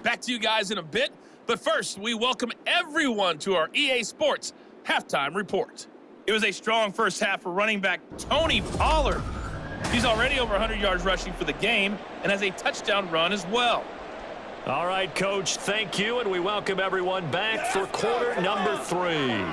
Back to you guys in a bit, but first, we welcome everyone to our EA Sports Halftime Report. It was a strong first half for running back Tony Pollard. He's already over 100 yards rushing for the game and has a touchdown run as well. All right, Coach, thank you, and we welcome everyone back for quarter number 3.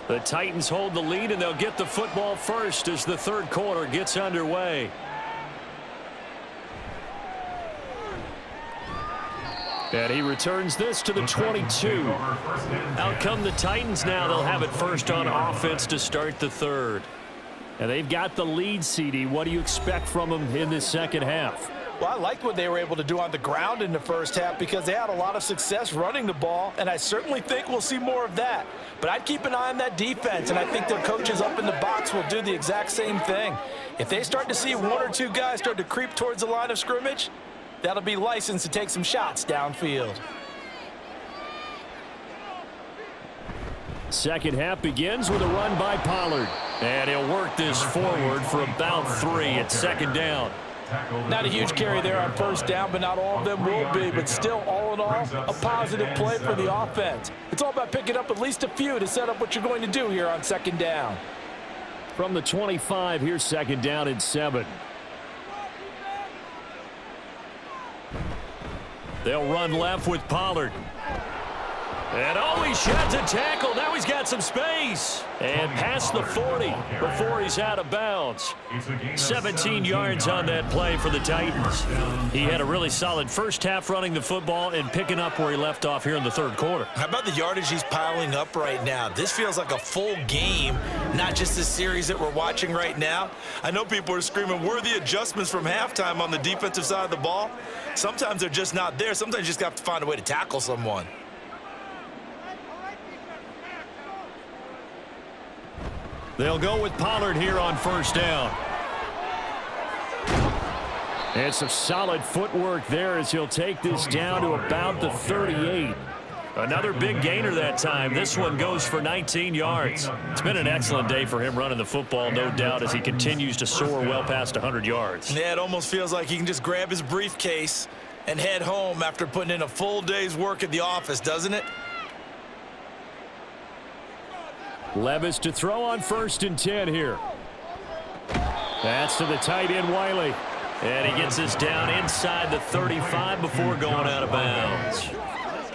The Titans hold the lead, and they'll get the football first as the third quarter gets underway. And he returns this to the 22. Out come the Titans now. They'll have it first on offense to start the third. And they've got the lead, CD. What do you expect from them in this second half? Well, I like what they were able to do on the ground in the first half because they had a lot of success running the ball, and I certainly think we'll see more of that. But I'd keep an eye on that defense, and I think their coaches up in the box will do the exact same thing. If they start to see 1 or 2 guys start to creep towards the line of scrimmage, that'll be licensed to take some shots downfield. Second half begins with a run by Pollard. And he'll work this forward for about 3 at second down. Not a huge carry there on first down, but not all of them will be. But still, all in all, a positive play for the offense. It's all about picking up at least a few to set up what you're going to do here on second down. From the 25, here's second down and 7. They'll run left with Pollard. And oh, he sheds a tackle. Now he's got some space. And past the 40 before he's out of bounds. 17 yards on that play for the Titans. He had a really solid first half running the football and picking up where he left off here in the third quarter. How about the yardage he's piling up right now? This feels like a full game, not just the series that we're watching right now. I know people are screaming, where are the adjustments from halftime on the defensive side of the ball? Sometimes they're just not there. Sometimes you just have to find a way to tackle someone. They'll go with Pollard here on first down. And some solid footwork there as he'll take this down to about the 38. Another big gainer that time. This one goes for 19 yards. It's been an excellent day for him running the football, no doubt, as he continues to soar well past 100 yards. Yeah, it almost feels like he can just grab his briefcase and head home after putting in a full day's work at the office, doesn't it? Levis to throw on first and 10 here. That's to the tight end, Wiley. And he gets this down inside the 35 before going out of bounds.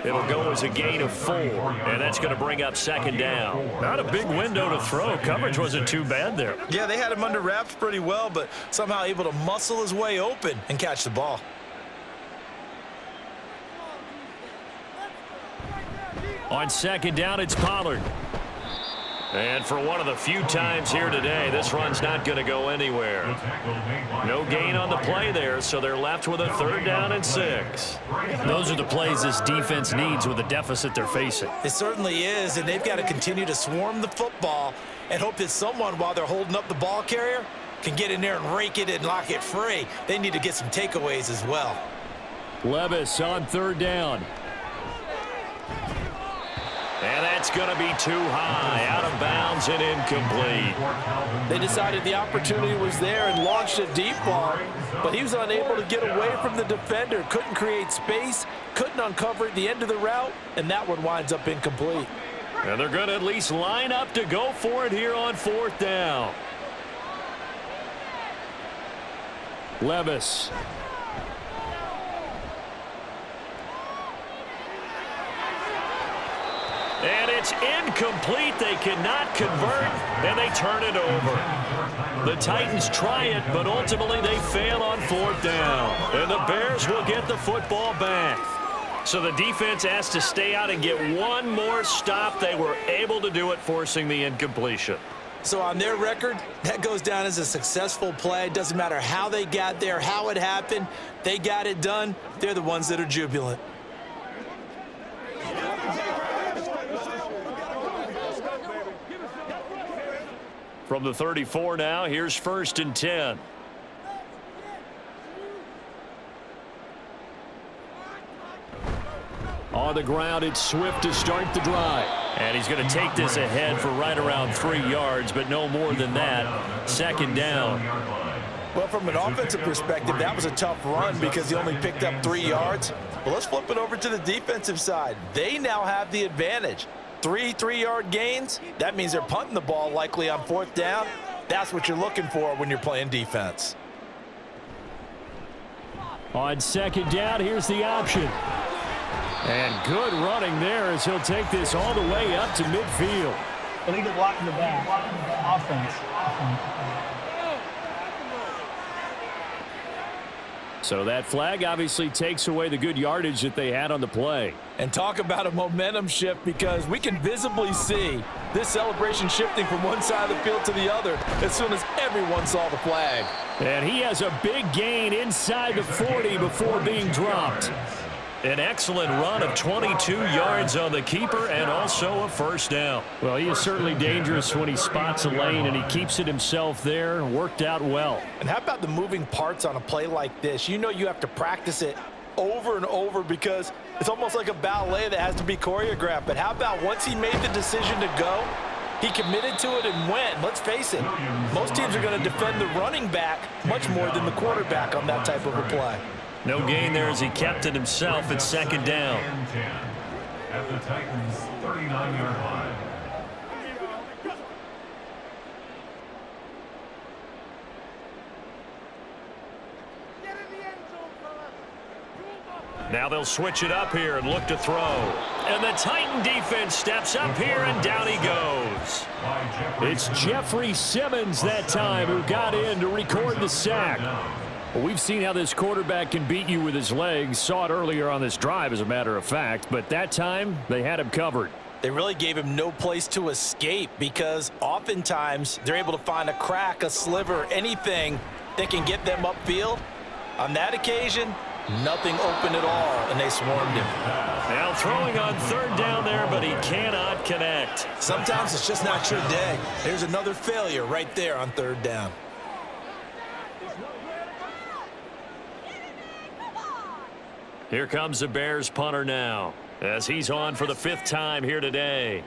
It'll go as a gain of 4, and that's going to bring up second down. Not a big window to throw. Coverage wasn't too bad there. Yeah, they had him under wraps pretty well, but somehow able to muscle his way open and catch the ball. On second down, it's Pollard. And for one of the few times here today, this run's not going to go anywhere. No gain on the play there, so they're left with a third down and 6. Those are the plays this defense needs with the deficit they're facing. It certainly is, and they've got to continue to swarm the football and hope that someone, while they're holding up the ball carrier, can get in there and rake it and lock it free. They need to get some takeaways as well. Levis on third down. And that's going to be too high, out of bounds and incomplete. They decided the opportunity was there and launched a deep ball, but he was unable to get away from the defender. Couldn't create space, couldn't uncover at the end of the route, and that one winds up incomplete. And they're going to at least line up to go for it here on fourth down. Levis. And it's incomplete. They cannot convert, and they turn it over. The Titans try it, but ultimately they fail on fourth down. And the Bears will get the football back. So the defense has to stay out and get one more stop. They were able to do it, forcing the incompletion. So on their record, that goes down as a successful play. Doesn't matter how they got there, how it happened. They got it done. They're the ones that are jubilant. From the 34 now, here's 1st and 10. On the ground, it's Swift to start the drive. And he's going to take this ahead for right around 3 yards, but no more than that. 2nd down. Well, from an offensive perspective, that was a tough run because he only picked up 3 yards. Well, let's flip it over to the defensive side. They now have the advantage. 3 3-yard gains, that means they're punting the ball likely on 4th down. That's what you're looking for when you're playing defense. On 2nd down, here's the option. And good running there as he'll take this all the way up to midfield. Illegal block in the back. Offense. So that flag obviously takes away the good yardage that they had on the play. And talk about a momentum shift, because we can visibly see this celebration shifting from one side of the field to the other as soon as everyone saw the flag. And he has a big gain inside the 40 before being dropped. An excellent run of 22 yards on the keeper and also a 1st down. Well, he is certainly dangerous when he spots a lane, and he keeps it himself there. Worked out well. And how about the moving parts on a play like this? You know you have to practice it over and over because it's almost like a ballet that has to be choreographed. But how about once he made the decision to go, he committed to it and went. Let's face it, most teams are going to defend the running back much more than the quarterback on that type of a play. No gain there as he kept it himself at 2nd down. At the Titans' 39-yard line. Now they'll switch it up here and look to throw. And the Titan defense steps up here, and down he goes. It's Jeffrey Simmons that time who got in to record the sack. Well, we've seen how this quarterback can beat you with his legs. Saw it earlier on this drive, as a matter of fact. But that time, they had him covered. They really gave him no place to escape because oftentimes they're able to find a crack, a sliver, anything that can get them upfield. On that occasion, nothing open at all, and they swarmed him. Now throwing on 3rd down there, but he cannot connect. Sometimes it's just not your day. There's another failure right there on 3rd down. Here comes the Bears punter now, as he's on for the 5th time here today.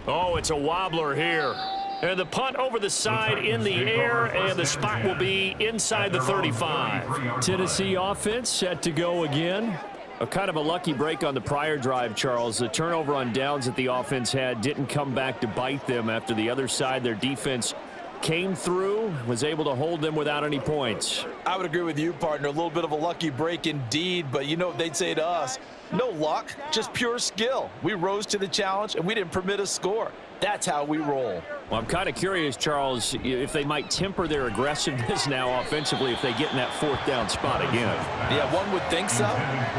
Oh, it's a wobbler here. And the punt over the side in the air, and the spot will be inside the 35. Tennessee offense set to go again. A kind of a lucky break on the prior drive, Charles. The turnover on downs that the offense had didn't come back to bite them after the other side. Their defense came through, was able to hold them without any points. I would agree with you, partner. A little bit of a lucky break indeed, but you know what they'd say to us? No luck, just pure skill. We rose to the challenge, and we didn't permit a score. That's how we roll. Well, I'm kind of curious, Charles, if they might temper their aggressiveness now offensively if they get in that 4th down spot again. Yeah, one would think so,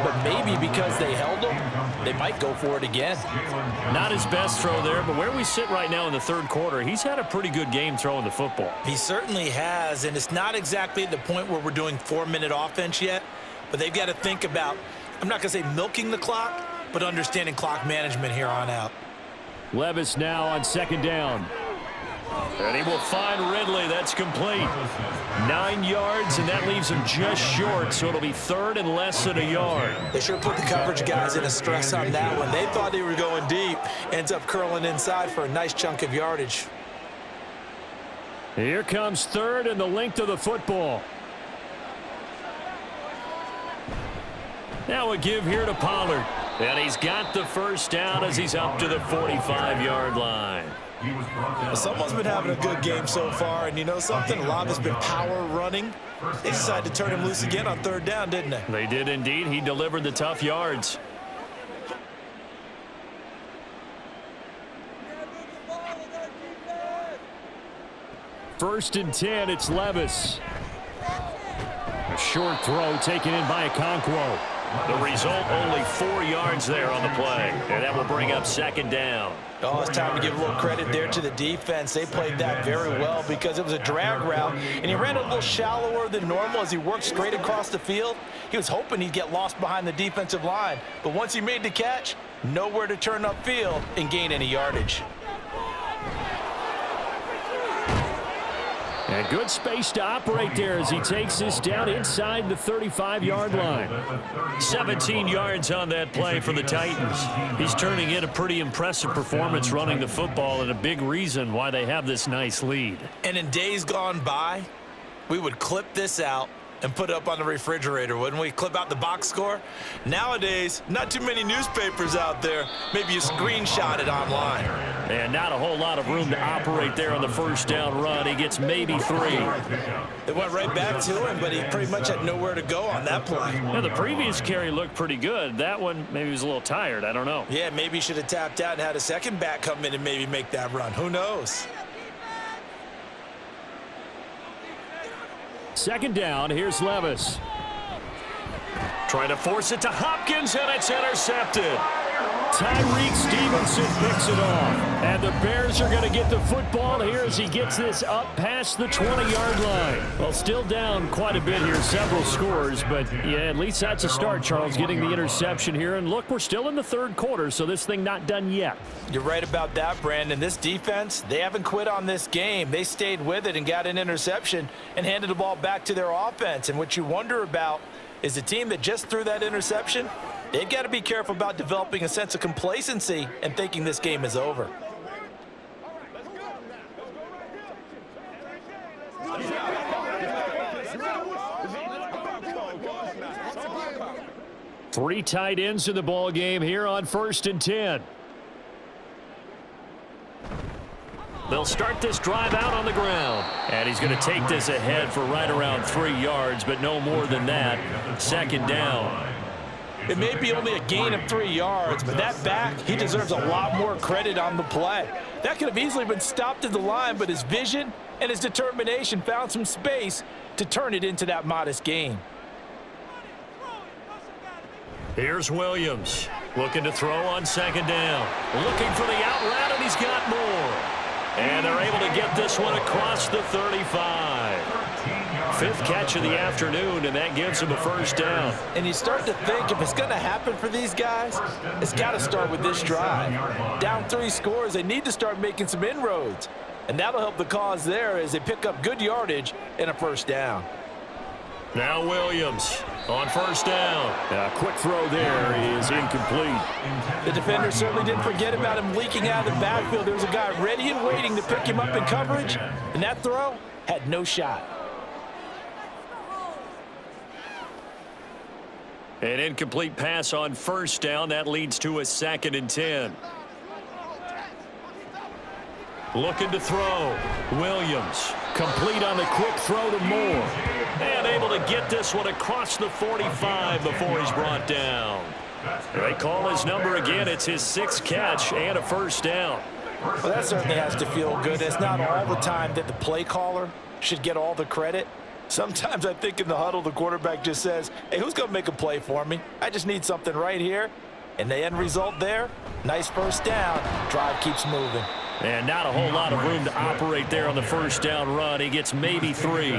but maybe because they held them, they might go for it again. Not his best throw there, but where we sit right now in the 3rd quarter, he's had a pretty good game throwing the football. He certainly has, and it's not exactly at the point where we're doing 4-minute offense yet, but they've got to think about, I'm not going to say milking the clock, but understanding clock management here on out. Levis now on 2nd down. And he will find Ridley. That's complete. 9 yards, and that leaves him just short, so it'll be 3rd and less than a yard. They sure put the coverage guys in a stress on that one. They thought they were going deep. Ends up curling inside for a nice chunk of yardage. Here comes 3rd and the length of the football. Now a give here to Pollard. And he's got the 1st down as he's up to the 45-yard line. Well, someone's been having a good game so far, and you know something? A lot has been power running. They decided to turn him loose again on 3rd down, didn't they? They did indeed. He delivered the tough yards. First and 10, it's Levis. A short throw taken in by Okonkwo. The result, only 4 yards there on the play. And that will bring up 2nd down. Oh, it's time to give a little credit there to the defense. They played that very well because it was a drag route, and he ran a little shallower than normal as he worked straight across the field. He was hoping he'd get lost behind the defensive line, but once he made the catch, nowhere to turn upfield and gain any yardage. And good space to operate there as he takes this down inside the 35-yard line. 17 yards on that play for the Titans. He's turning in a pretty impressive performance running the football, and a big reason why they have this nice lead. And in days gone by, we would clip this out and put it up on the refrigerator, wouldn't we? Clip out the box score. Nowadays, not too many newspapers out there. Maybe you screenshot it online. And not a whole lot of room to operate there on the first down run. He gets maybe 3. It went right back to him, but he pretty much had nowhere to go on that play. Yeah, the previous carry looked pretty good. That one, maybe he was a little tired. I don't know. Yeah, maybe he should have tapped out and had a second back come in and maybe make that run. Who knows? Second down, here's Levis. Trying to force it to Hopkins, and it's intercepted. Tyreek Stevenson picks it off. And the Bears are going to get the football here as he gets this up past the 20-yard line. Well, still down quite a bit here, several scores, but yeah, at least that's a start, Charles, getting the interception here. And look, we're still in the third quarter, so this thing not done yet. You're right about that, Brandon. This defense, they haven't quit on this game. They stayed with it and got an interception and handed the ball back to their offense. And what you wonder about is the team that just threw that interception, they've got to be careful about developing a sense of complacency and thinking this game is over. Three tight ends in the ball game here on 1st and 10. They'll start this drive out on the ground. And he's going to take this ahead for right around 3 yards, but no more than that. Second down. It may be only a gain of 3 yards, but that back, he deserves a lot more credit on the play. That could have easily been stopped at the line, but his vision and his determination found some space to turn it into that modest gain. Here's Williams looking to throw on second down. Looking for the out route, and he's got more. And they're able to get this one across the 35. 5th catch of the afternoon, and that gives him a first down. And you start to think if it's going to happen for these guys, it's got to start with this drive. Down 3 scores, they need to start making some inroads. And that'll help the cause there as they pick up good yardage and a first down. Now Williams on first down. A quick throw there is incomplete. The defender certainly didn't forget about him leaking out of the backfield. There was a guy ready and waiting to pick him up in coverage, and that throw had no shot. An incomplete pass on first down. That leads to a 2nd and 10. Looking to throw. Williams complete on the quick throw to Moore. And able to get this one across the 45 before he's brought down. They call his number again. It's his 6th catch and a first down. Well, that certainly has to feel good. It's not all the time that the play caller should get all the credit. Sometimes I think in the huddle, the quarterback just says, hey, who's going to make a play for me? I just need something right here. And the end result there, nice first down. Drive keeps moving. And not a whole lot of room to operate there on the first down run. He gets maybe 3.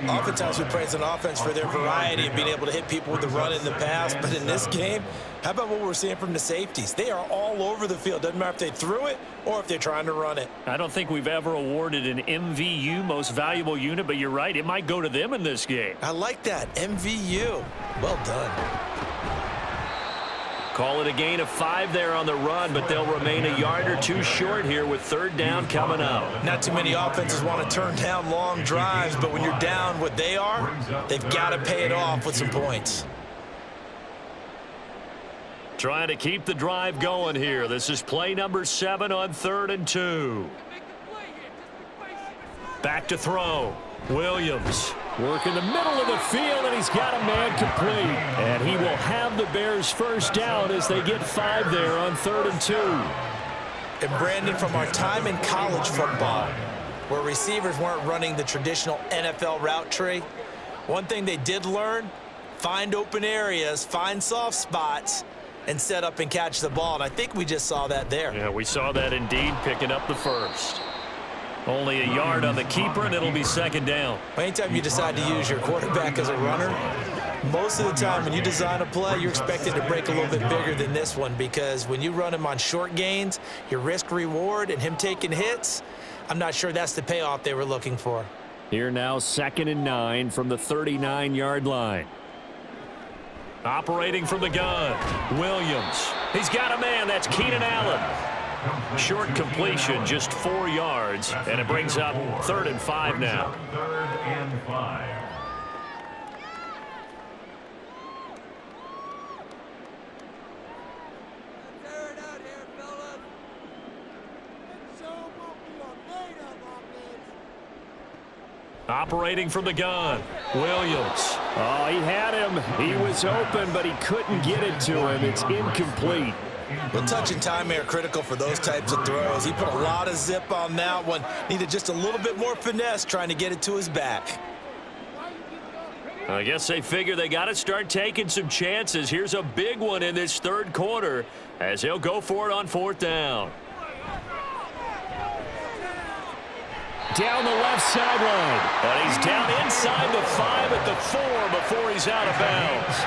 Oftentimes we praise an offense for their variety of being able to hit people with the run in the pass. But in this game, how about what we're seeing from the safeties? They are all over the field. Doesn't matter if they threw it or if they're trying to run it. I don't think we've ever awarded an MVU, most valuable unit, but you're right. It might go to them in this game. I like that. MVU. Well done. Call it a gain of 5 there on the run, but they'll remain a yard or 2 short here with 3rd down coming up. Not too many offenses want to turn down long drives, but when you're down what they are, they've got to pay it off with some points. Trying to keep the drive going here. This is play number 7 on 3rd and 2. Back to throw. Williams work in the middle of the field, and he's got a man complete. And he will have the Bears first down as they get 5 there on 3rd and 2. And Brandon, from our time in college football, where receivers weren't running the traditional NFL route tree, one thing they did learn, find open areas, find soft spots, and set up and catch the ball. And I think we just saw that there. Yeah, we saw that indeed, picking up the first. Only a yard on the keeper, and it'll be second down. Anytime you decide to use your quarterback as a runner, most of the time when you design a play, you're expected to break a little bit bigger than this one, because when you run him on short gains, your risk-reward and him taking hits, I'm not sure that's the payoff they were looking for. Here now, 2nd and 9 from the 39-yard line. Operating from the gun, Williams. He's got a man. That's Keenan Allen. Short completion, just 4 yards, and it brings up 3rd and 5 now. 3rd and 5. Operating from the gun, Williams. Oh, he had him. He was open, but he couldn't get it to him. It's incomplete. Well, touch and time are critical for those types of throws. He put a lot of zip on that one. Needed just a little bit more finesse trying to get it to his back. I guess they figure they got to start taking some chances. Here's a big one in this 3rd quarter as he'll go for it on 4th down. Down the left sideline. And he's down inside the 5 at the 4 before he's out of bounds.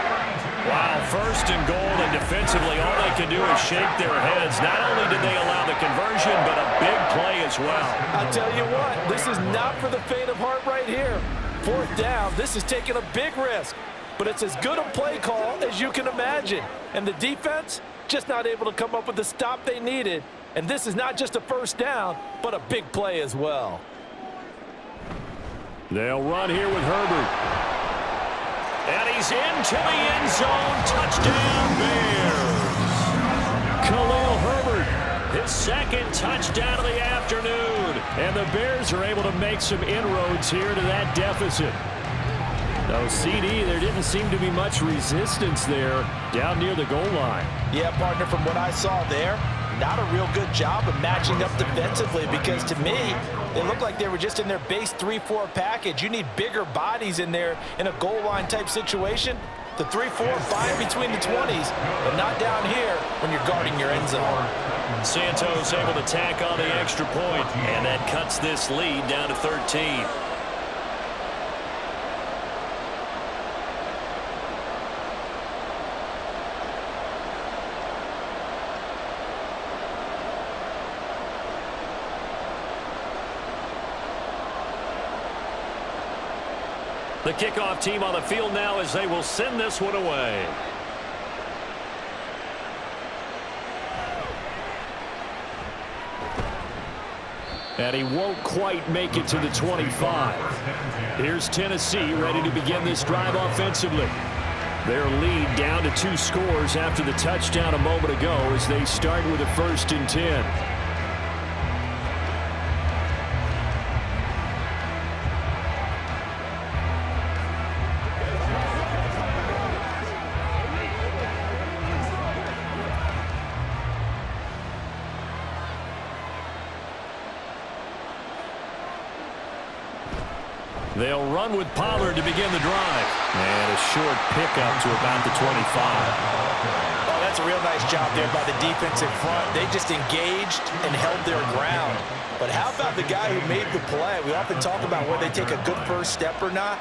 Wow, 1st and goal, and defensively all they can do is shake their heads. Not only did they allow the conversion, but a big play as well. I'll tell you what, this is not for the faint of heart right here. 4th down, this is taking a big risk. But it's as good a play call as you can imagine. And the defense, just not able to come up with the stop they needed. And this is not just a 1st down, but a big play as well. They'll run here with Herbert. And he's into the end zone. Touchdown, Bears. Khalil Herbert, his 2nd touchdown of the afternoon. And the Bears are able to make some inroads here to that deficit. No, CD, there didn't seem to be much resistance there down near the goal line. Yeah, partner, from what I saw there, not a real good job of matching up defensively, because to me, they looked like they were just in their base 3-4 package. You need bigger bodies in there in a goal line type situation. The 3-4, fine between the 20s, but not down here when you're guarding your end zone. Santos able to tack on the extra point, and that cuts this lead down to 13. The kickoff team on the field now as they will send this one away. And he won't quite make it to the 25. Here's Tennessee ready to begin this drive offensively. Their lead down to 2 scores after the touchdown a moment ago as they start with a 1st and 10. They'll run with Pollard to begin the drive. And a short pickup to about the 25. Oh, that's a real nice job there by the defensive front. They just engaged and held their ground. But how about the guy who made the play? We often talk about whether they take a good first step or not.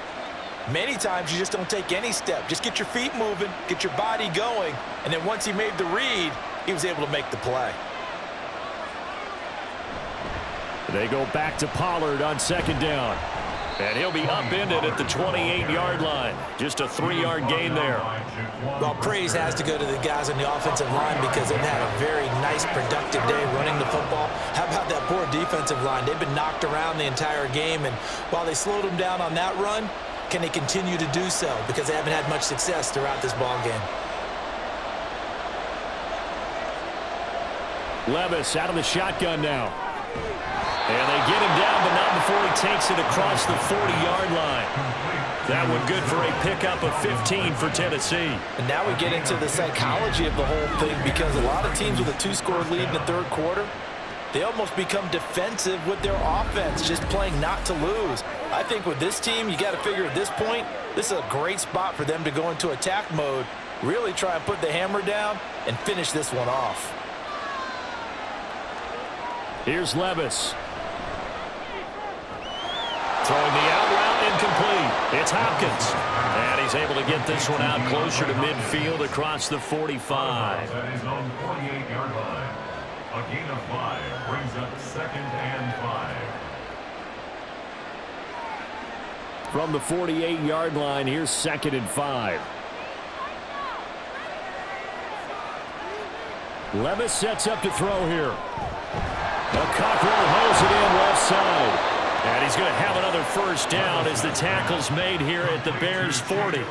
Many times you just don't take any step. Just get your feet moving, get your body going, and then once he made the read, he was able to make the play. They go back to Pollard on 2nd down. And he'll be upended at the 28-yard line. Just a 3-yard gain there. Well, praise has to go to the guys on the offensive line because they've had a very nice, productive day running the football. How about that poor defensive line? They've been knocked around the entire game, and while they slowed them down on that run, can they continue to do so? Because they haven't had much success throughout this ball game. Levis out of the shotgun now. And they get him down, but not before he takes it across the 40-yard line. That one good for a pickup of 15 for Tennessee. And now we get into the psychology of the whole thing, because a lot of teams with a 2-score lead in the 3rd quarter, they almost become defensive with their offense, just playing not to lose. I think with this team, you got to figure at this point, this is a great spot for them to go into attack mode Really try and put the hammer down and finish this one off. Here's Levis. Throwing the out route incomplete. It's Hopkins. And he's able to get this one out closer to midfield across the 45. At his own 48-yard line. A gain of 5 brings up 2nd and 5. From the 48-yard line, here's 2nd and 5. Levis sets up to throw here. Cockrell holds it in left side. And he's going to have another first down as the tackle's made here at the Bears' 40.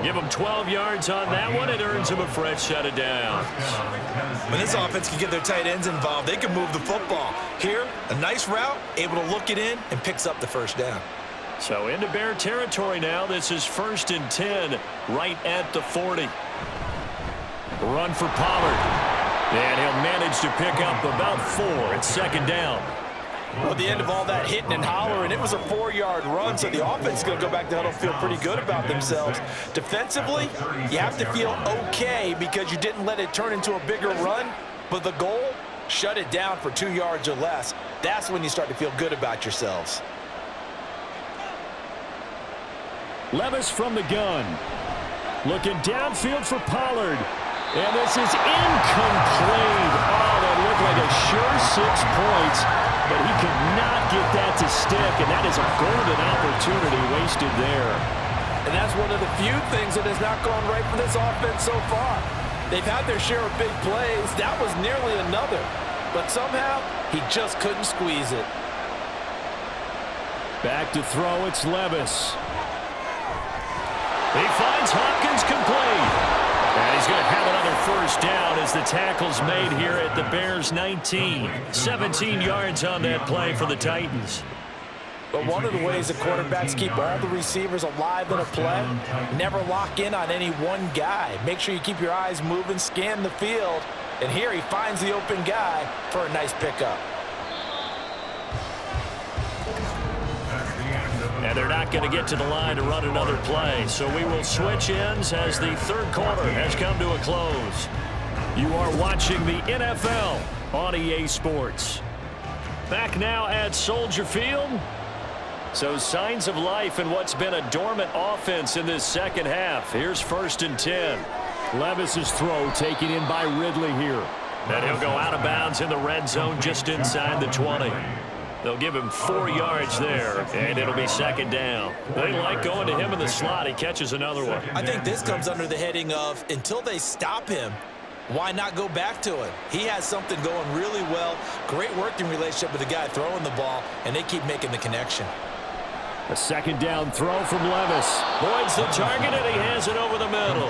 Give him 12 yards on that one. It earns him a fresh set of downs. When this offense can get their tight ends involved, they can move the football. Here, a nice route, able to look it in, and picks up the first down. So into Bear territory now. This is 1st and 10 right at the 40. Run for Pollard. And he'll manage to pick up about 4 at 2nd down. Well, at the end of all that hitting and hollering, it was a 4-yard run, so the offense is going to go back to huddle, feel pretty good about themselves. Defensively, you have to feel okay because you didn't let it turn into a bigger run, but the goal, shut it down for 2 yards or less. That's when you start to feel good about yourselves. Levis from the gun. Looking downfield for Pollard. And this is incomplete. Oh, that looked like a sure 6 points, but he could not get that to stick, and that is a golden opportunity wasted there. And that's one of the few things that has not gone right for this offense so far. They've had their share of big plays. That was nearly another, but somehow he just couldn't squeeze it. Back to throw, it's Levis. He finds Hopkins complete. And he's going to have another first down as the tackle's made here at the Bears' 19. 17 yards on that play for the Titans. But one of the ways that quarterbacks keep all the receivers alive in a play, never lock in on any one guy. Make sure you keep your eyes moving, scan the field. And here he finds the open guy for a nice pickup. And they're not going to get to the line to run another play. So we will switch ends as the 3rd quarter has come to a close. You are watching the NFL on EA Sports. Back now at Soldier Field. So signs of life in what's been a dormant offense in this second half. Here's 1st and 10. Levis's throw taken in by Ridley here. And he'll go out of bounds in the red zone just inside the 20. They'll give him 4 yards there, and it'll be 2nd down. They like going to him in the slot. He catches another one. I think this comes under the heading of, until they stop him, why not go back to it? He has something going really well. Great working relationship with the guy throwing the ball, and they keep making the connection. A 2nd down throw from Levis. Boyd's the target, and he has it over the middle.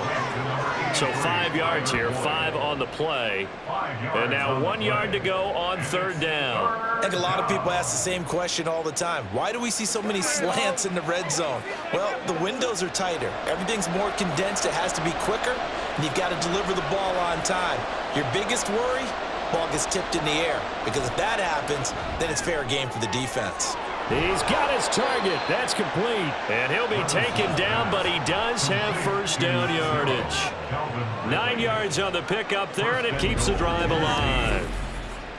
So 5 yards here, 5 on the play. And now 1 yard to go on 3rd down. I think a lot of people ask the same question all the time. Why do we see so many slants in the red zone? Well, the windows are tighter. Everything's more condensed. It has to be quicker, and you've got to deliver the ball on time. Your biggest worry, ball gets tipped in the air, because if that happens, then it's fair game for the defense. He's got his target. That's complete. And he'll be taken down, but he does have first down yardage. 9 yards on the pickup there, and it keeps the drive alive.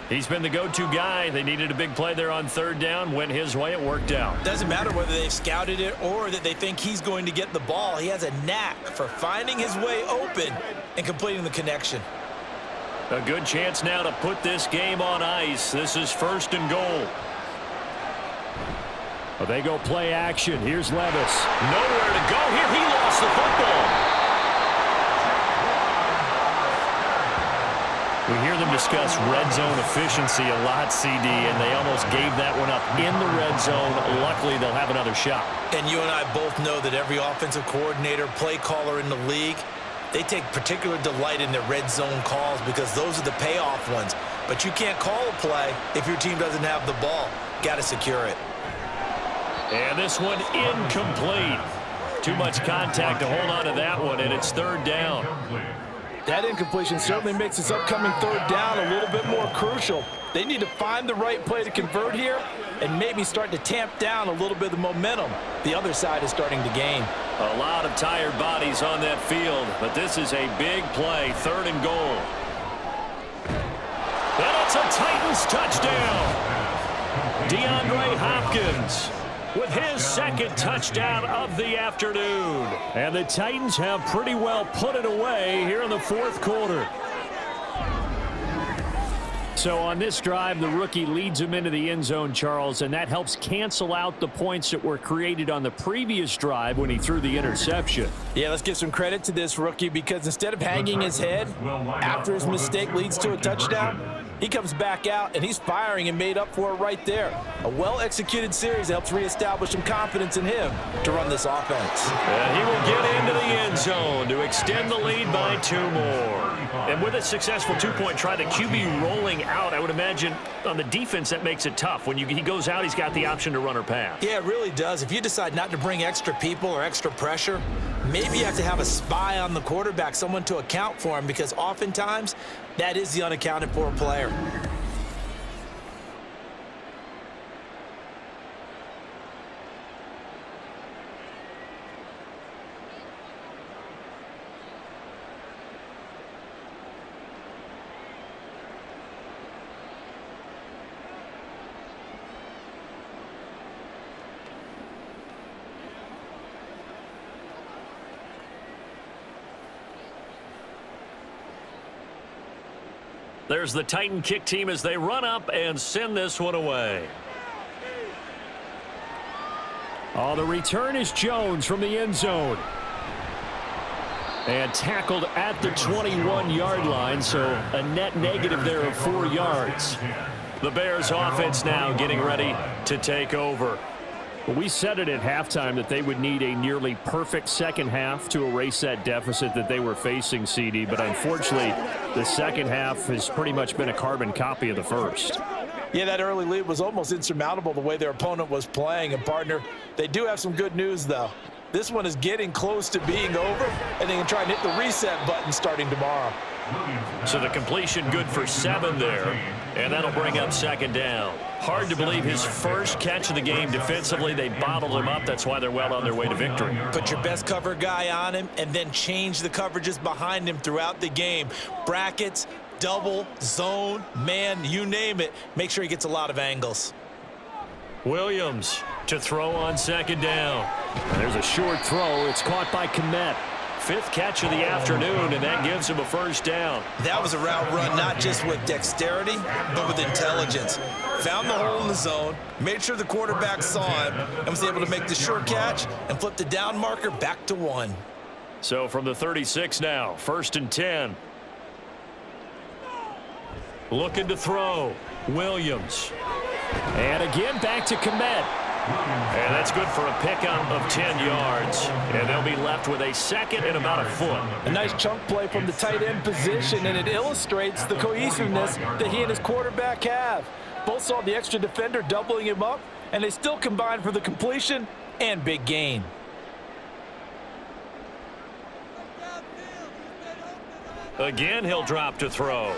He's been the go-to guy. They needed a big play there on 3rd down. Went his way. It worked out. Doesn't matter whether they've scouted it or that they think he's going to get the ball. He has a knack for finding his way open and completing the connection. A good chance now to put this game on ice. This is 1st and goal. Well, they go play action. Here's Levis. Nowhere to go here. He lost the football. We hear them discuss red zone efficiency a lot, CD, and they almost gave that one up in the red zone. Luckily, they'll have another shot. And you and I both know that every offensive coordinator, play caller in the league, they take particular delight in their red zone calls because those are the payoff ones. But you can't call a play if your team doesn't have the ball. Got to secure it. And this one incomplete. Too much contact to hold on to that one, and it's 3rd down. That incompletion certainly makes this upcoming 3rd down a little bit more crucial. They need to find the right play to convert here, and maybe start to tamp down a little bit of the momentum the other side is starting to gain. A lot of tired bodies on that field, but this is a big play, 3rd and goal. And it's a Titans touchdown. DeAndre Hopkins with his 2nd touchdown of the afternoon. And the Titans have pretty well put it away here in the 4th quarter. So on this drive, the rookie leads him into the end zone, Charles, and that helps cancel out the points that were created on the previous drive when he threw the interception. Yeah, let's give some credit to this rookie, because instead of hanging his head after his mistake leads to a touchdown, he comes back out and he's firing and made up for it right there. A well-executed series helps reestablish some confidence in him to run this offense. And he will get into the end zone to extend the lead by 2 more. And with a successful 2-point try, the QB rolling out, I would imagine on the defense that makes it tough. When he goes out, he's got the option to run or pass. Yeah, it really does. If you decide not to bring extra people or extra pressure, maybe you have to have a spy on the quarterback, someone to account for him, because oftentimes that is the unaccounted for player. There's the Titan kick team as they run up and send this one away. Oh, the return is Jones from the end zone. And tackled at the 21-yard line, so a net negative there of 4 yards. The Bears offense now getting ready to take over. Well, we said it at halftime that they would need a nearly perfect second half to erase that deficit that they were facing, CD. But unfortunately, the second half has pretty much been a carbon copy of the first. Yeah, that early lead was almost insurmountable the way their opponent was playing. And, partner, they do have some good news, though. This one is getting close to being over, and they can try and hit the reset button starting tomorrow. So the completion good for 7 there, and that'll bring up 2nd down. Hard to believe his first catch of the game defensively. They bottled him up. That's why they're well on their way to victory. Put your best cover guy on him and then change the coverages behind him throughout the game. Brackets, double, zone, man, you name it. Make sure he gets a lot of angles. Williams to throw on 2nd down. There's a short throw. It's caught by Kmet. 5th catch of the afternoon, and that gives him a 1st down. That was a route run not just with dexterity, but with intelligence. Found the hole in the zone, made sure the quarterback saw him, and was able to make the short catch and flip the down marker back to 1. So from the 36 now, 1st and 10. Looking to throw. Williams. And again back to Kmet. And that's good for a pickup of 10 yards. And they'll be left with a 2nd and about a foot. A nice chunk play from the tight end position, and it illustrates the cohesiveness that he and his quarterback have. Both saw the extra defender doubling him up, and they still combined for the completion and big gain. Again, he'll drop to throw.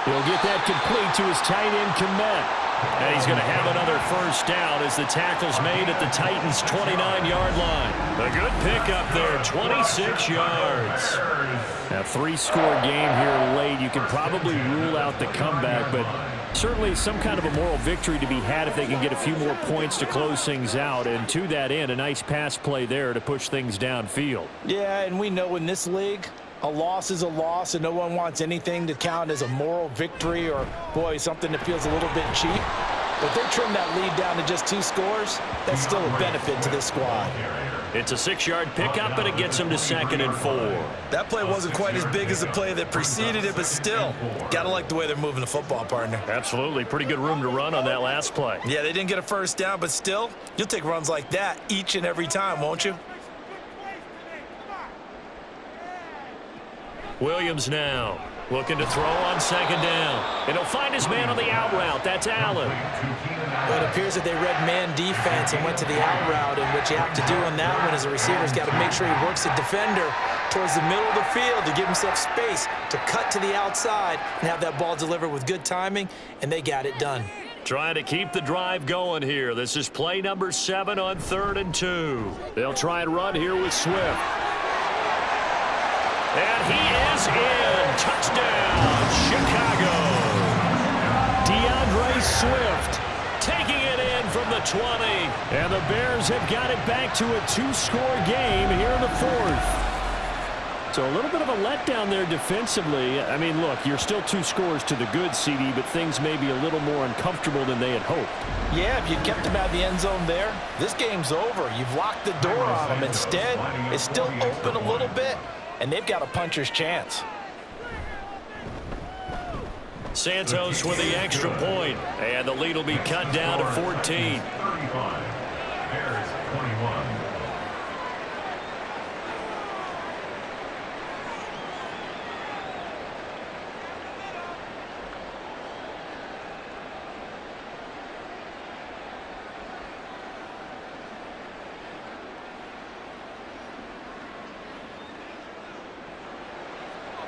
He'll get that complete to his tight end, Kmet. And he's going to have another 1st down as the tackle's made at the Titans' 29-yard line. A good pickup there, 26 yards. A 3-score game here late. You can probably rule out the comeback, but certainly some kind of a moral victory to be had if they can get a few more points to close things out. And to that end, a nice pass play there to push things downfield. Yeah, and we know in this league, a loss is a loss, and no one wants anything to count as a moral victory or, boy, something that feels a little bit cheap. But if they trim that lead down to just 2 scores, that's still a benefit to this squad. It's a 6-yard pickup, and it gets them to 2nd and 4. That play wasn't quite as big as the play that preceded it, but still, gotta like the way they're moving the football, partner. Absolutely. Pretty good room to run on that last play. Yeah, they didn't get a 1st down, but still, you'll take runs like that each and every time, won't you? Williams now looking to throw on 2nd down. And he'll find his man on the out route. That's Allen. Well, it appears that they read man defense and went to the out route, and what you have to do on that one is the receiver's got to make sure he works the defender towards the middle of the field to give himself space to cut to the outside and have that ball delivered with good timing, and they got it done. Trying to keep the drive going here. This is play number 7 on 3rd and 2. They'll try and run here with Swift. And he is in. Touchdown, Chicago. DeAndre Swift taking it in from the 20. And the Bears have got it back to a 2-score game here in the 4th. So a little bit of a letdown there defensively. I mean, look, you're still 2 scores to the good, CD, but things may be a little more uncomfortable than they had hoped. Yeah, if you kept them out of the end zone there, this game's over. You've locked the door on them. Instead, it's still open a little bit, and they've got a puncher's chance. Santos with the extra point, and the lead will be cut down to 14. 35. Bears 21.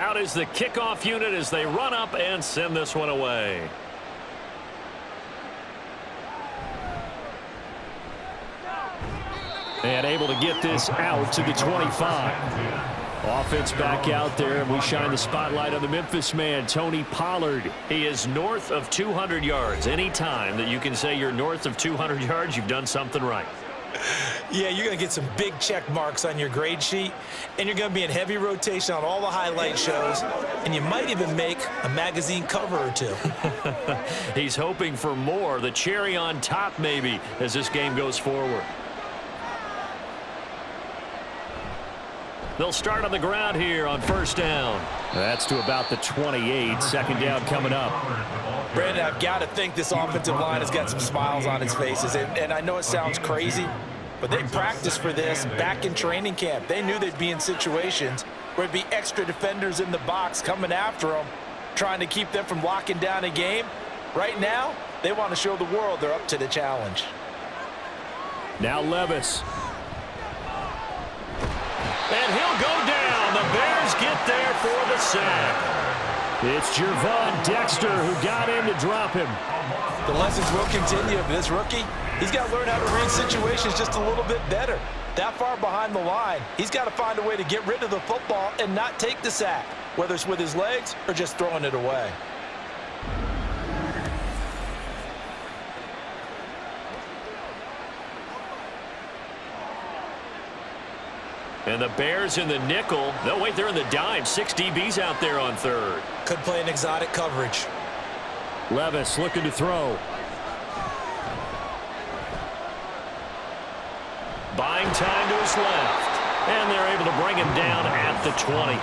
Out is the kickoff unit as they run up and send this one away. And able to get this out to the 25. Offense back out there, and we shine the spotlight on the Memphis man, Tony Pollard. He is north of 200 yards. Any time that you can say you're north of 200 yards, you've done something right. Yeah, you're going to get some big check marks on your grade sheet, and you're going to be in heavy rotation on all the highlight shows, and you might even make a magazine cover or 2. He's hoping for more, the cherry on top maybe, as this game goes forward. They'll start on the ground here on 1st down. That's to about the 28. 2nd down coming up. Brandon, I've got to think this offensive line has got some smiles on its faces. And I know it sounds crazy, but they practiced for this back in training camp. They knew they'd be in situations where it'd be extra defenders in the box coming after them, trying to keep them from locking down a game. Right now, they want to show the world they're up to the challenge. Now Levis. And he'll go down. The Bears get there for the sack. It's Gervon Dexter who got in to drop him. The lessons will continue. But this rookie, he's got to learn how to read situations just a little bit better. That far behind the line, he's got to find a way to get rid of the football and not take the sack, whether it's with his legs or just throwing it away. And the Bears in the nickel. No, wait, they're in the dime. 6 DBs out there on 3rd. Could play an exotic coverage. Levis looking to throw. Buying time to his left. And they're able to bring him down at the 20.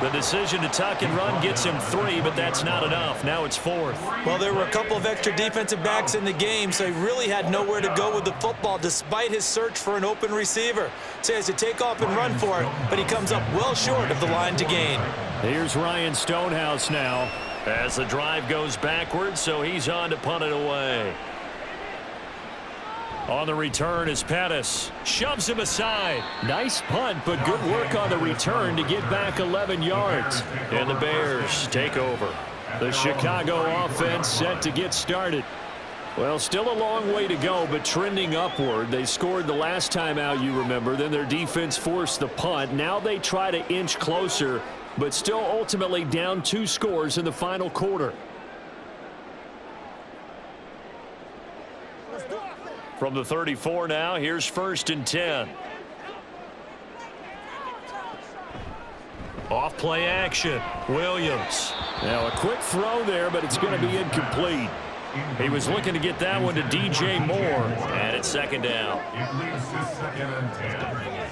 The decision to tuck and run gets him 3, but that's not enough. Now it's 4th. Well, there were a couple of extra defensive backs in the game, so he really had nowhere to go with the football despite his search for an open receiver. So he has to take off and run for it, but he comes up well short of the line to gain. Here's Ryan Stonehouse now as the drive goes backwards, so he's on to punt it away. On the return is Pettis. Shoves him aside. Nice punt, but good work on the return to get back 11 yards. And the Bears take over. The Chicago offense set to get started. Well, still a long way to go, but trending upward. They scored the last time out, you remember. Then their defense forced the punt. Now they try to inch closer, but still ultimately down 2 scores in the final quarter. From the 34 now, here's 1st and 10. Off play action. Williams. Now a quick throw there, but it's going to be incomplete. He was looking to get that one to DJ Moore. And it's 2nd down. It leads to 2nd and 10.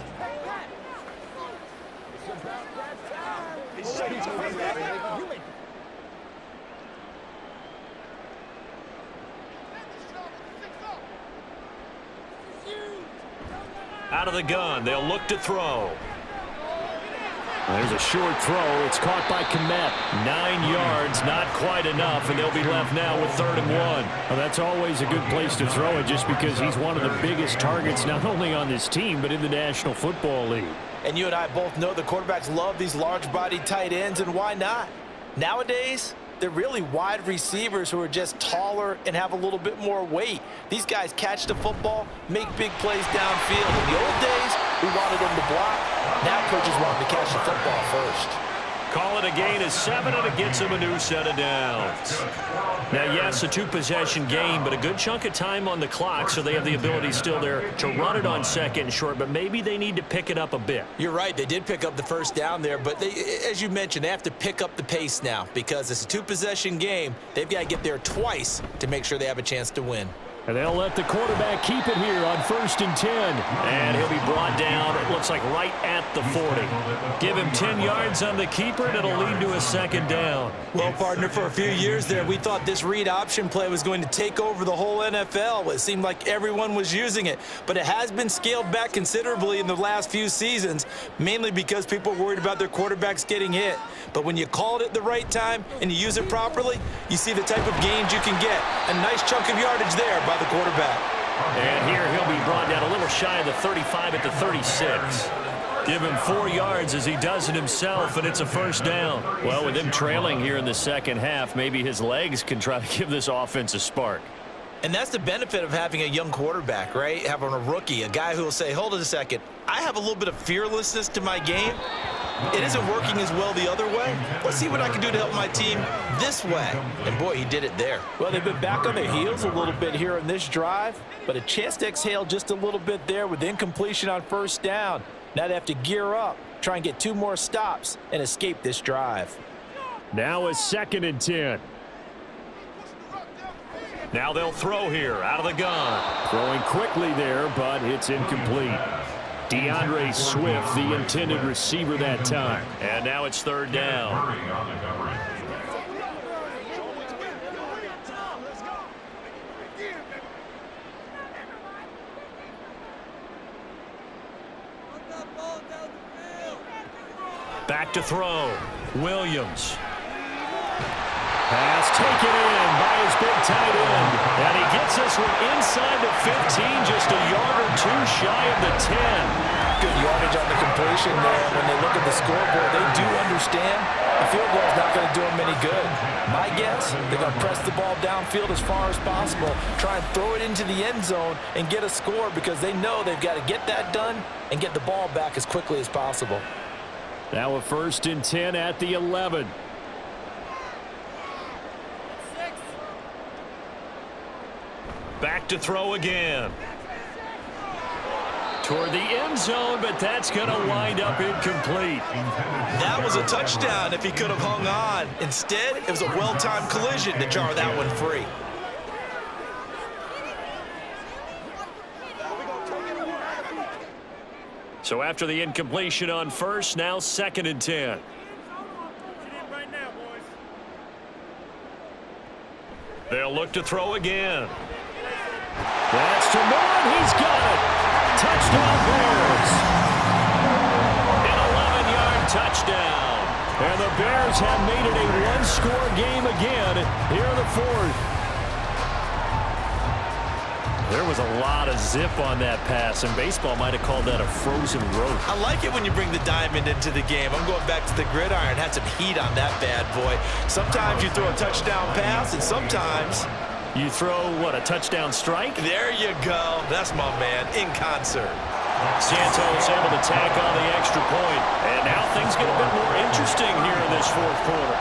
Out of the gun, they'll look to throw. There's a short throw. It's caught by Kmet. 9 yards, not quite enough, and they'll be left now with 3rd and 1. Well, that's always a good place to throw it just because he's one of the biggest targets not only on this team but in the National Football League. And you and I both know the quarterbacks love these large-bodied tight ends, and why not? Nowadays, they're really wide receivers who are just taller and have a little bit more weight. These guys catch the football, make big plays downfield. In the old days, we wanted them to block. Now coaches want them to catch the football first. Call it a gain of 7, and it gets him a new set of downs. Now, yes, a 2-possession game, but a good chunk of time on the clock, so they have the ability still there to run it on second and short, but maybe they need to pick it up a bit. You're right. They did pick up the first down there, but they, as you mentioned, they have to pick up the pace now because it's a 2-possession game. They've got to get there twice to make sure they have a chance to win. And they'll let the quarterback keep it here on 1st and 10. And he'll be brought down, it looks like right at the 40. Give him 10 yards on the keeper, and it'll lead to a second down. Well, partner, for a few years there, we thought this read option play was going to take over the whole NFL. It seemed like everyone was using it. But it has been scaled back considerably in the last few seasons, mainly because people are worried about their quarterbacks getting hit. But when you call it at the right time and you use it properly, you see the type of gains you can get. A nice chunk of yardage there by the quarterback. And here he'll be brought down a little shy of the 35 at the 36. Give him 4 yards as he does it himself, and it's a first down. Well, with him trailing here in the second half, maybe his legs can try to give this offense a spark. And that's the benefit of having a young quarterback, right? Having a rookie, a guy who will say, hold it a second, I have a little bit of fearlessness to my game. It isn't working as well the other way. Let's see what I can do to help my team this way. And, boy, he did it there. Well, they've been back on their heels a little bit here in this drive, but a chance to exhale just a little bit there with incompletion on first down. Now they have to gear up, try and get 2 more stops, and escape this drive. Now a 2nd and 10. Now they'll throw here out of the gun. Throwing quickly there, but it's incomplete. DeAndre Swift, the intended receiver that time. And now it's 3rd down. Back to throw. Williams. Pass taken in by his big tight end. And he gets this one inside the 15, just a yard or 2 shy of the 10. Good yardage on the completion there. When they look at the scoreboard, they do understand the field goal is not going to do them any good. My guess, they're going to press the ball downfield as far as possible, try and throw it into the end zone and get a score because they know they've got to get that done and get the ball back as quickly as possible. Now a 1st and 10 at the 11. Back to throw again. Toward the end zone, but that's going to wind up incomplete. That was a touchdown if he could have hung on. Instead, it was a well-timed collision to jar that one free. So after the incompletion on first, now 2nd and 10. They'll look to throw again. That's to Moore. He's got it. Touchdown Bears. An 11-yard touchdown. And the Bears have made it a 1-score game again here in the 4th. There was a lot of zip on that pass, and baseball might have called that a frozen rope. I like it when you bring the diamond into the game. I'm going back to the gridiron. Had some heat on that bad boy. Sometimes you throw a touchdown pass, and sometimes you throw, what, a touchdown strike? There you go. That's my man, in concert. Santos able to tack on the extra point. And now things get a bit more interesting here in this 4th quarter.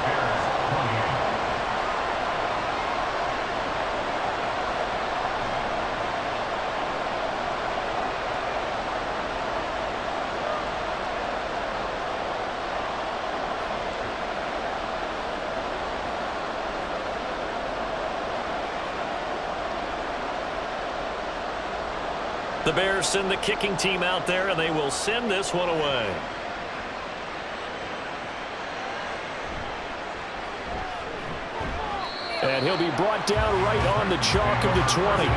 The Bears send the kicking team out there, and they will send this one away. And he'll be brought down right on the chalk of the 20.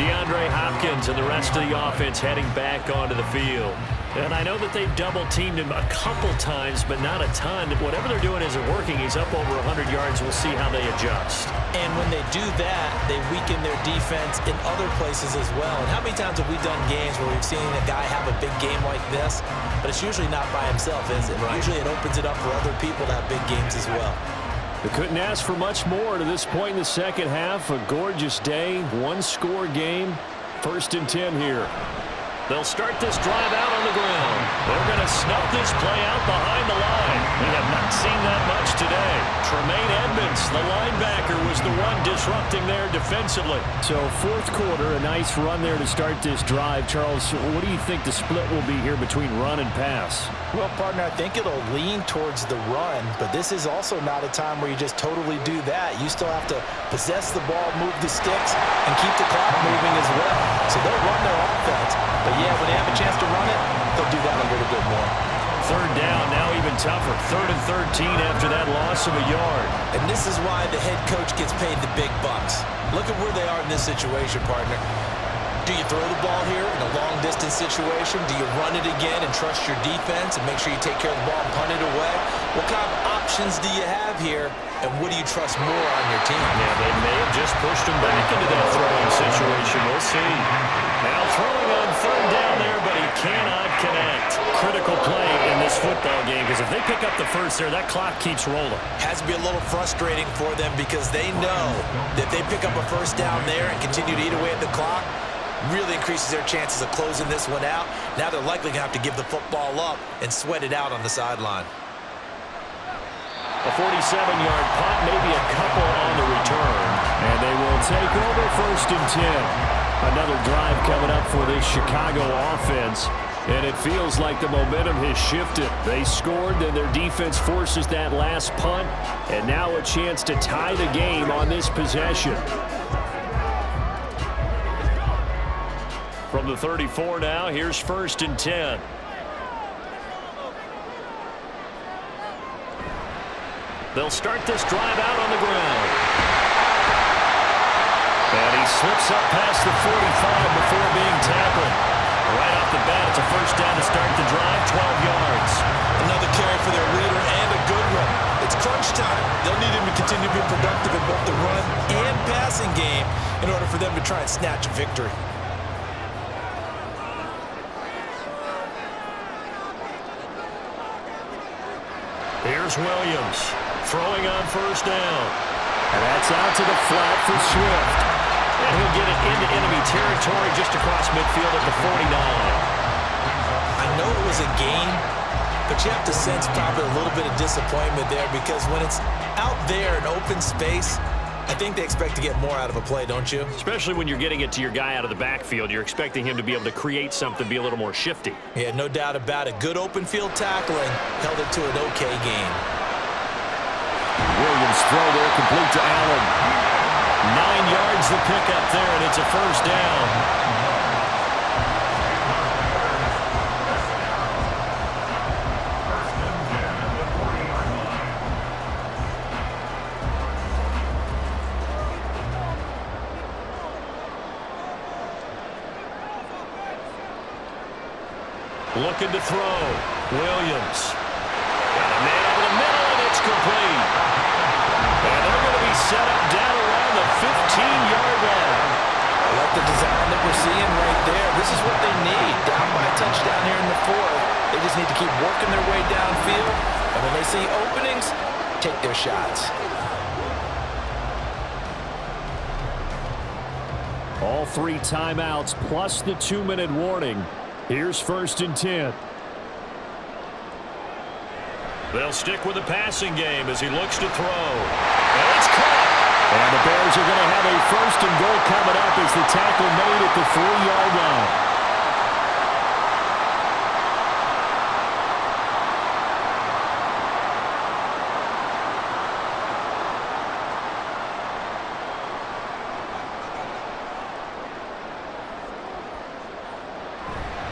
DeAndre Hopkins and the rest of the offense heading back onto the field. And I know that they've double-teamed him a couple times, but not a ton. Whatever they're doing isn't working. He's up over 100 yards. We'll see how they adjust. And when they do that, they weaken their defense in other places as well. And how many times have we done games where we've seen a guy have a big game like this, but it's usually not by himself, is it? Right. Usually it opens it up for other people to have big games as well. They couldn't ask for much more to this point in the second half. A gorgeous day, one-score game. 1st and 10 here. They'll start this drive out on the ground. They're going to snuff this play out behind the line. We have not seen that much today. Tremaine Edmonds, the linebacker, was the one disrupting there defensively. So 4th quarter, a nice run there to start this drive. Charles, what do you think the split will be here between run and pass? Well, partner, I think it'll lean towards the run, but this is also not a time where you just totally do that. You still have to possess the ball, move the sticks, and keep the clock moving as well. So they'll run their offense, but yeah, when they have a chance to run it, they'll do that a little bit more. 3rd down, now even tougher. 3rd and 13 after that loss of a yard. And this is why the head coach gets paid the big bucks. Look at where they are in this situation, partner. Do you throw the ball here in a long-distance situation? Do you run it again and trust your defense and make sure you take care of the ball and punt it away? What kind of options do you have here, and what do you trust more on your team? Yeah, they may have just pushed him back into that throwing situation. We'll see. Now throwing on 3rd down there, but he cannot connect. Critical play in this football game, because if they pick up the first there, that clock keeps rolling. Has to be a little frustrating for them because they know that if they pick up a 1st down there and continue to eat away at the clock, really increases their chances of closing this one out. Now they're likely going to have to give the football up and sweat it out on the sideline. A 47-yard punt, maybe a couple on the return. And they will take over 1st and 10. Another drive coming up for this Chicago offense. And it feels like the momentum has shifted. They scored, then their defense forces that last punt. And now a chance to tie the game on this possession. From the 34 now, here's 1st and 10. They'll start this drive out on the ground. And he slips up past the 45 before being tackled. Right off the bat, it's a 1st down to start the drive, 12 yards. Another carry for their leader and a good one. It's crunch time. They'll need him to continue to be productive in both the run and passing game in order for them to try and snatch a victory. Here's Williams throwing on 1st down. And that's out to the flat for Swift. And he'll get it into enemy territory just across midfield at the 49. I know it was a gain, but you have to sense probably a little bit of disappointment there because when it's out there in open space, I think they expect to get more out of a play, don't you? Especially when you're getting it to your guy out of the backfield. You're expecting him to be able to create something, be a little more shifty. Yeah, no doubt about it. Good open field tackling held it to an okay game. Williams throw there, complete to Allen. 9 yards the pickup there, and it's a 1st down. Looking to throw. Williams. Got a man over the middle, and it's complete. And they're going to be set up down around the 15-yard line. I like the design that we're seeing right there. This is what they need. Down by a touchdown here in the 4th. They just need to keep working their way downfield. And when they see openings, take their shots. All 3 timeouts plus the 2-minute warning. Here's 1st and 10. They'll stick with the passing game as he looks to throw. And it's caught. And the Bears are going to have a 1st and goal coming up as the tackle made at the 3-yard line.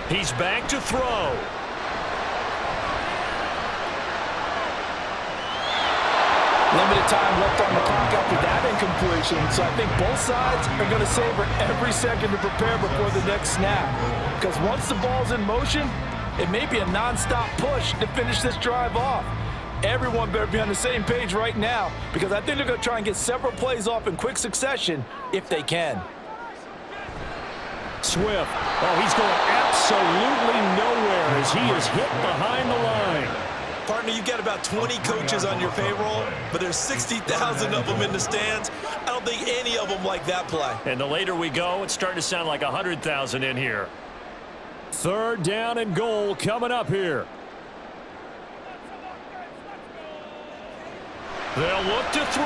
He's back to throw. Limited time left on the clock after that incompletion, so I think both sides are going to savor every second to prepare before the next snap. Because once the ball's in motion, It may be a nonstop push to finish this drive off. Everyone better be on the same page right now because I think they're going to try and get several plays off in quick succession if they can. Swift. Oh, he's going absolutely nowhere as he is hit behind the line. Partner, you've got about 20 coaches on your payroll, but there's 60,000 of them in the stands. I don't think any of them like that play. And the later we go, it's starting to sound like 100,000 in here. 3rd down and goal coming up here. They'll look to throw.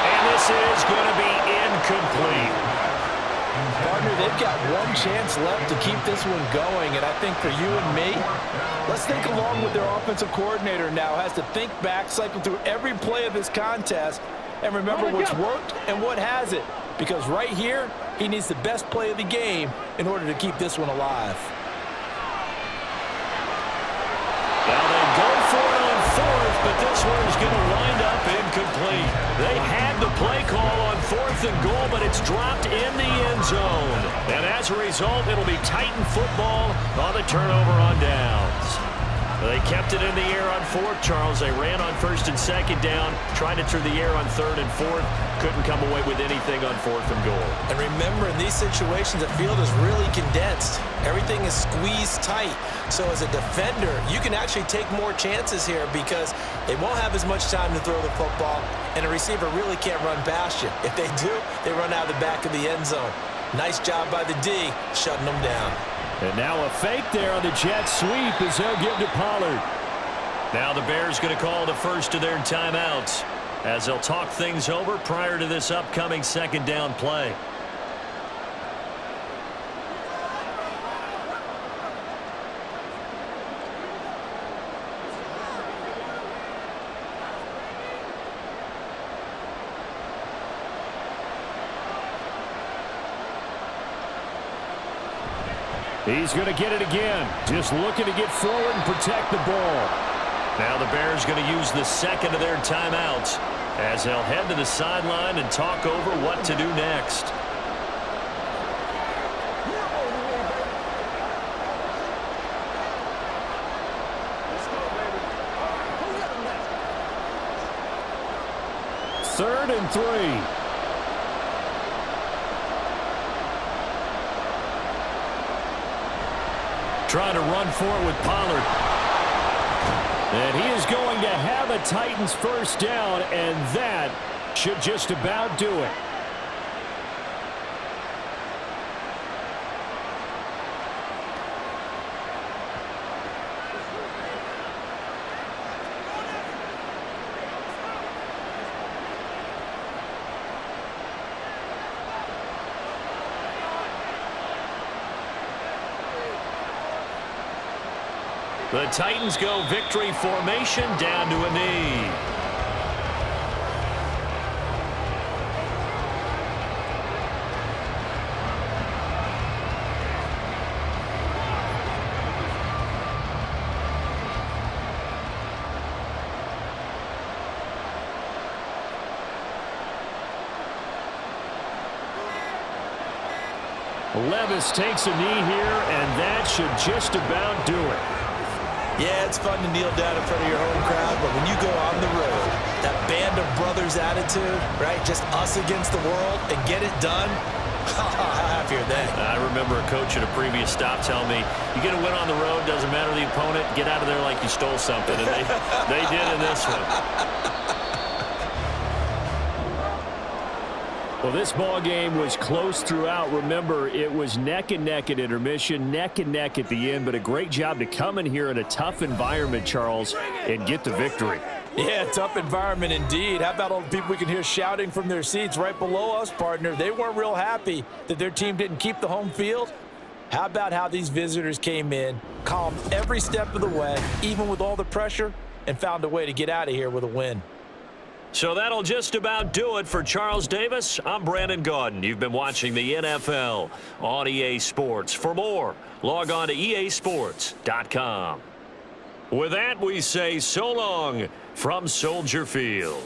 And this is going to be incomplete. Partner, they've got one chance left to keep this one going, and I think for you and me, let's think along with their offensive coordinator now has to think back, cycle through every play of this contest, and remember what's worked and what hasn't, because right here, he needs the best play of the game in order to keep this one alive. Now they go for it on 4th, but this one is going to wind up incomplete. They had the play call on 4th and goal, but it's dropped in the end zone. And as a result, it'll be Titan football on the turnover on downs. They kept it in the air on 4th, Charles. They ran on 1st and 2nd down, tried it through the air on 3rd and 4th. Couldn't come away with anything on 4th and goal. And remember, in these situations, the field is really condensed. Everything is squeezed tight. So as a defender, you can actually take more chances here because they won't have as much time to throw the football, and a receiver really can't run past you. If they do, they run out of the back of the end zone. Nice job by the D, shutting them down. And now a fake there on the jet sweep as they'll give to Pollard. Now the Bears going to call the first of their timeouts as they'll talk things over prior to this upcoming 2nd down play. He's going to get it again. Just looking to get forward and protect the ball. Now the Bears going to use the 2nd of their timeouts as they'll head to the sideline and talk over what to do next. Third and 3. Trying to run for it with Pollard. And he is going to have a Titans first down, and that should just about do it. The Titans go victory formation down to a knee. Levis takes a knee here, and that should just about do it. Yeah, it's fun to kneel down in front of your home crowd, but when you go on the road, that band of brothers attitude, right, just us against the world and get it done, how happy are they? I remember a coach at a previous stop telling me, you get a win on the road, doesn't matter the opponent, get out of there like you stole something, and they did in this one. Well, this ball game was close throughout. Remember, it was neck and neck at intermission, neck and neck at the end, but a great job to come in here in a tough environment, Charles, and get the victory. Yeah, tough environment indeed. How about all the people we can hear shouting from their seats right below us, partner? They weren't real happy that their team didn't keep the home field. How about how these visitors came in, calmed every step of the way, even with all the pressure, and found a way to get out of here with a win. So that'll just about do it for Charles Davis. I'm Brandon Gaudin. You've been watching the NFL on EA Sports. For more, log on to easports.com. With that, we say so long from Soldier Field.